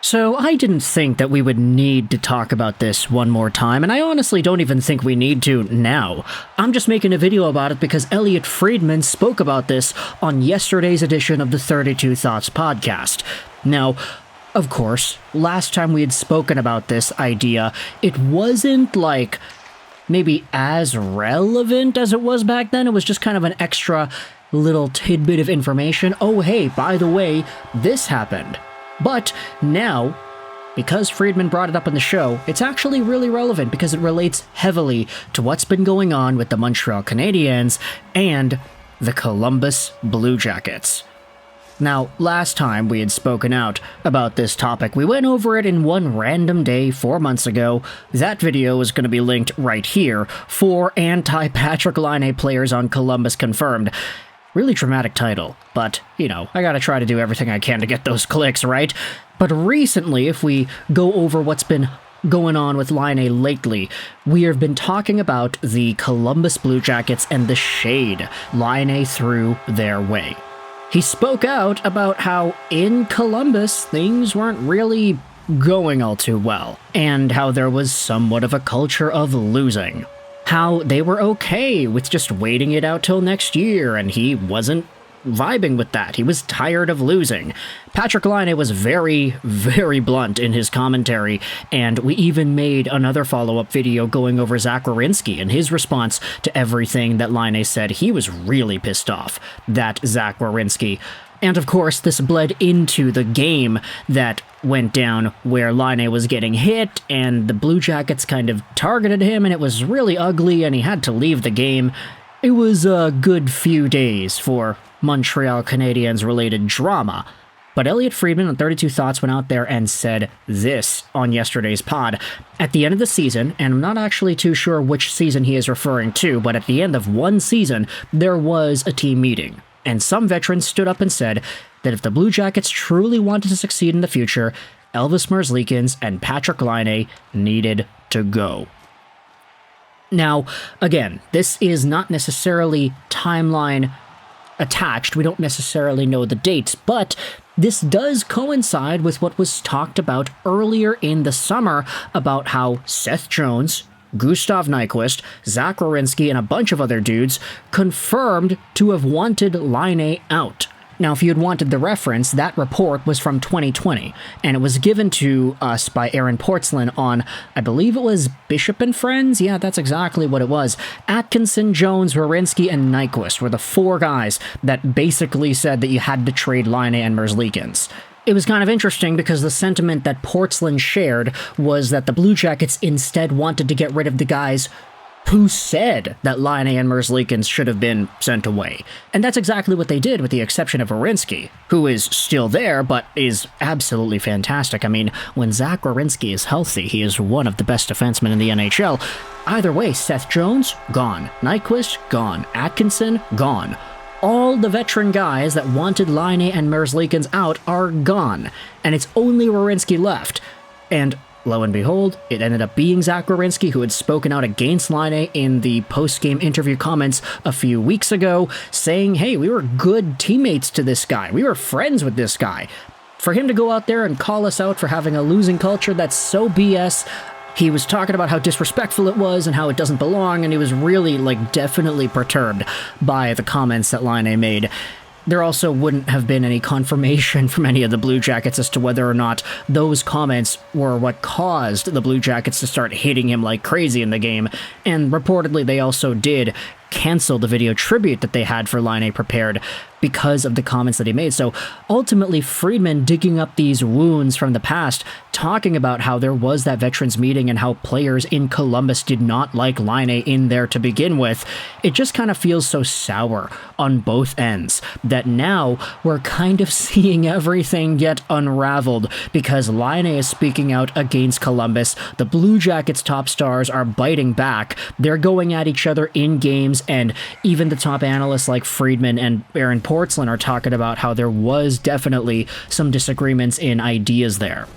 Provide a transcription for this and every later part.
So I didn't think that we would need to talk about this one more time, and I honestly don't even think we need to now. I'm just making a video about it because Elliotte Friedman spoke about this on yesterday's edition of the 32 Thoughts podcast. Now, of course, last time we had spoken about this idea, it wasn't like maybe as relevant as it was back then. It was just kind of an extra little tidbit of information. Oh, hey, by the way, this happened. But now, because Friedman brought it up in the show, it's actually really relevant because it relates heavily to what's been going on with the Montreal Canadiens and the Columbus Blue Jackets. Now, last time we had spoken out about this topic, we went over it in one random day 4 months ago. That video is going to be linked right here. 4 anti-Patrik Laine players on Columbus confirmed. Really dramatic title, but, you know, I gotta try to do everything I can to get those clicks, right? But recently, if we go over what's been going on with Laine lately, we have been talking about the Columbus Blue Jackets and the shade Laine threw their way. He spoke out about how in Columbus, things weren't really going all too well, and how there was somewhat of a culture of losing. How they were okay with just waiting it out till next year, and he wasn't vibing with that. He was tired of losing. Patrik Laine was very, very blunt in his commentary, and we even made another follow-up video going over Zach Werenski and his response to everything that Laine said. He was really pissed off that Zach Werenski. And of course, this bled into the game that went down where Laine was getting hit, and the Blue Jackets kind of targeted him, and it was really ugly, and he had to leave the game. It was a good few days for Montreal Canadiens-related drama. But Elliotte Friedman on 32 Thoughts went out there and said this on yesterday's pod. At the end of the season, and I'm not actually too sure which season he is referring to, but at the end of one season, there was a team meeting. And some veterans stood up and said that if the Blue Jackets truly wanted to succeed in the future, Elvis Merzlikins and Patrik Laine needed to go. Now, again, this is not necessarily timeline attached. We don't necessarily know the dates, but this does coincide with what was talked about earlier in the summer about how Seth Jones, Gustav Nyquist, Zach Werenski, and a bunch of other dudes confirmed to have wanted Laine out. Now, if you had wanted the reference, that report was from 2020, and it was given to us by Aaron Portzline on, I believe it was Bishop and Friends? Yeah, that's exactly what it was. Atkinson, Jones, Werenski, and Nyquist were the 4 guys that basically said that you had to trade Laine and Merzlikins. It was kind of interesting because the sentiment that Portzline shared was that the Blue Jackets instead wanted to get rid of the guys who said that Laine and Merzlikins should have been sent away. And that's exactly what they did, with the exception of Werenski, who is still there, but is absolutely fantastic. I mean, when Zach Werenski is healthy, he is one of the best defensemen in the NHL. Either way, Seth Jones, gone. Nyquist, gone. Atkinson, gone. All the veteran guys that wanted Laine and Merzlikins out are gone, and it's only Werenski left. And lo and behold, it ended up being Zach Werenski, who had spoken out against Laine in the post-game interview comments a few weeks ago, saying, hey, we were good teammates to this guy. We were friends with this guy. For him to go out there and call us out for having a losing culture, that's so BS. He was talking about how disrespectful it was and how it doesn't belong, and he was really, definitely perturbed by the comments that Laine made. There also wouldn't have been any confirmation from any of the Blue Jackets as to whether or not those comments were what caused the Blue Jackets to start hitting him like crazy in the game, and reportedly they also did cancel the video tribute that they had for Laine prepared because of the comments that he made. So ultimately, Friedman digging up these wounds from the past, talking about how there was that veterans meeting and how players in Columbus did not like Laine in there to begin with, it just kind of feels so sour on both ends that now we're kind of seeing everything get unraveled because Laine is speaking out against Columbus. The Blue Jackets' top stars are biting back. They're going at each other in games, and even the top analysts like Friedman and Aaron Portzline are talking about how there was definitely some disagreements in ideas there.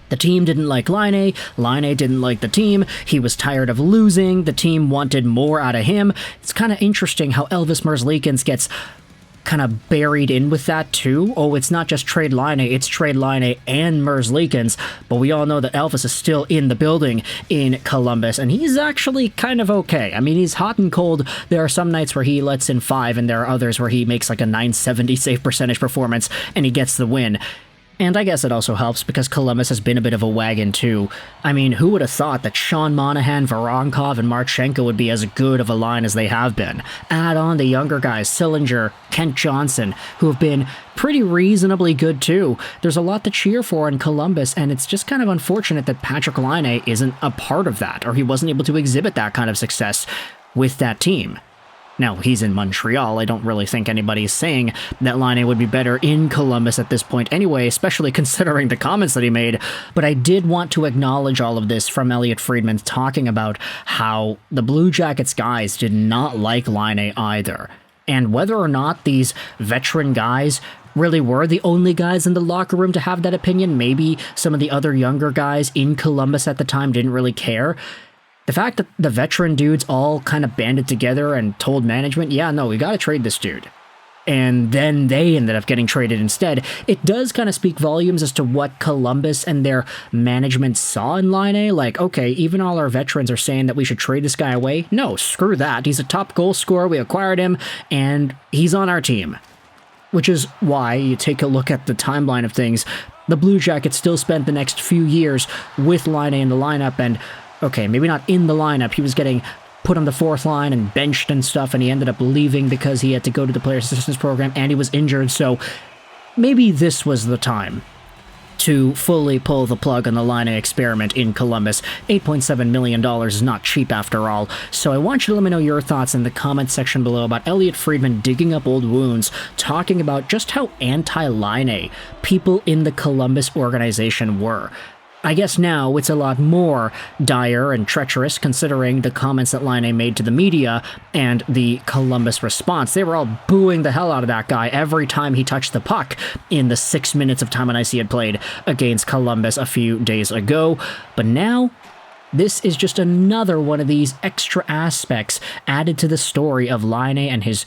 The team didn't like Laine didn't like the team, he was tired of losing, the team wanted more out of him. It's kind of interesting how Elvis Merzlikins gets kind of buried in with that too. Oh, it's not just trade Laine, it's trade Laine and Merzlikins, but we all know that Elvis is still in the building in Columbus, and he's actually kind of okay. I mean, he's hot and cold. There are some nights where he lets in 5, and there are others where he makes like a 970 save percentage performance, and he gets the win. And I guess it also helps because Columbus has been a bit of a wagon too. I mean, who would have thought that Sean Monahan, Voronkov, and Marchenko would be as good of a line as they have been? Add on the younger guys, Sillinger, Kent Johnson, who have been pretty reasonably good too. There's a lot to cheer for in Columbus, and it's just kind of unfortunate that Patrik Laine isn't a part of that, or he wasn't able to exhibit that kind of success with that team. Now, he's in Montreal. I don't really think anybody's saying that Laine would be better in Columbus at this point anyway, especially considering the comments that he made. But I did want to acknowledge all of this from Elliotte Friedman talking about how the Blue Jackets guys did not like Laine either. And whether or not these veteran guys really were the only guys in the locker room to have that opinion, maybe some of the other younger guys in Columbus at the time didn't really care. The fact that the veteran dudes all kind of banded together and told management, yeah, no, we gotta trade this dude. And then they ended up getting traded instead. It does kind of speak volumes as to what Columbus and their management saw in Laine. Like, okay, even all our veterans are saying that we should trade this guy away. No, screw that. He's a top goal scorer. We acquired him, and he's on our team. Which is why you take a look at the timeline of things. The Blue Jackets still spent the next few years with Laine in the lineup, and okay, maybe not in the lineup. He was getting put on the 4th line and benched and stuff, and he ended up leaving because he had to go to the Players Assistance Program and he was injured, so maybe this was the time to fully pull the plug on the Laine experiment in Columbus. $8.7 million is not cheap after all, so I want you to let me know your thoughts in the comments section below about Elliotte Friedman digging up old wounds, talking about just how anti-Laine people in the Columbus organization were. I guess now it's a lot more dire and treacherous considering the comments that Laine made to the media and the Columbus response. They were all booing the hell out of that guy every time he touched the puck in the 6 minutes of time on ice he had played against Columbus a few days ago. But now, this is just another one of these extra aspects added to the story of Laine and his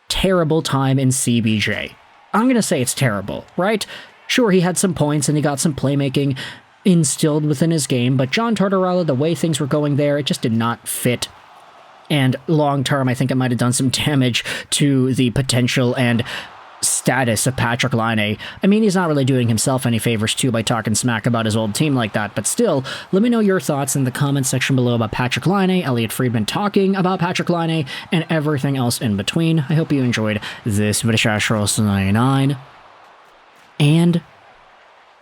terrible time in CBJ. I'm going to say it's terrible, right? Sure, he had some points and he got some playmaking instilled within his game, but John Tortorella, the way things were going there, it just did not fit. And long term, I think it might have done some damage to the potential and status of Patrik Laine. I mean, he's not really doing himself any favors too by talking smack about his old team like that, but still, let me know your thoughts in the comments section below about Patrik Laine, Elliotte Friedman talking about Patrik Laine, and everything else in between. I hope you enjoyed this video, and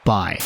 bye.